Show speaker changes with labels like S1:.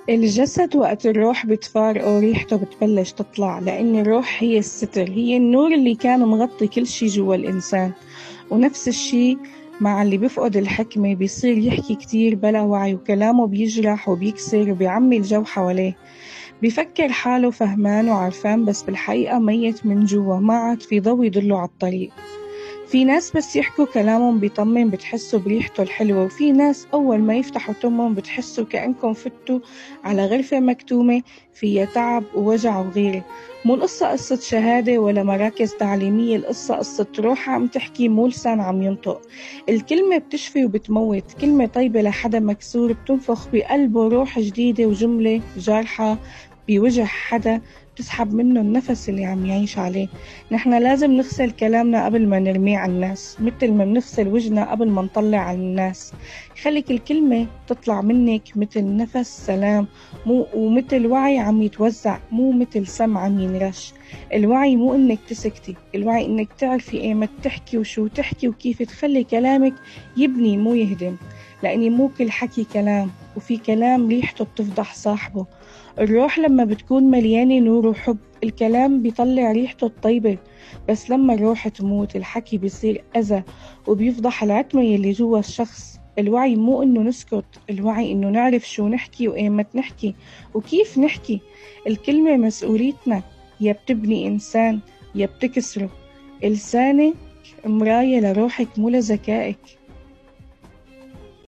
S1: الجسد وقت الروح بتفارقه ريحته بتبلش تطلع، لأن الروح هي الستر، هي النور اللي كان مغطي كل شي جوا الإنسان. ونفس الشي مع اللي بيفقد الحكمة، بيصير يحكي كتير بلا وعي، وكلامه بيجرح وبيكسر وبيعمي الجو حواليه. بيفكر حاله فهمان وعرفان، بس بالحقيقة ميت من جوا، ما عاد في ضوء يدله على الطريق. في ناس بس يحكوا كلامهم بيطمن، بتحسوا بريحته الحلوة، وفي ناس أول ما يفتحوا تمهم بتحسوا كأنكم فتوا على غرفة مكتومة فيها تعب ووجع وغيرة. مو القصة قصة شهادة ولا مراكز تعليمية، القصة قصة روح عم تحكي، مو لسان عم ينطق. الكلمة بتشفي وبتموت، كلمة طيبة لحدا مكسور بتنفخ بقلبه روح جديدة، وجملة جارحة بوجه حدا بتسحب منه النفس اللي عم يعيش عليه. نحن لازم نغسل كلامنا قبل ما نرميه على الناس، مثل ما بنغسل وجهنا قبل ما نطلع على الناس. خليك الكلمة تطلع منك مثل نفس سلام، مو ومثل وعي عم يتوزع، مو مثل سم عم ينرش. الوعي مو انك تسكتي، الوعي انك تعرفي ايمت تحكي وشو تحكي، وكيف تخلي كلامك يبني مو يهدم. لأني مو كل حكي كلام، وفي كلام ريحته بتفضح صاحبه. الروح لما بتكون مليانة نور وحب، الكلام بيطلع ريحته الطيبة. بس لما الروح تموت، الحكي بيصير أذى وبيفضح العتمة اللي جوا الشخص. الوعي مو إنه نسكت، الوعي إنه نعرف شو نحكي وإيمت نحكي وكيف نحكي. الكلمة مسؤوليتنا، يا بتبني إنسان يا بتكسره. لسانك مراية لروحك، مو لذكائك.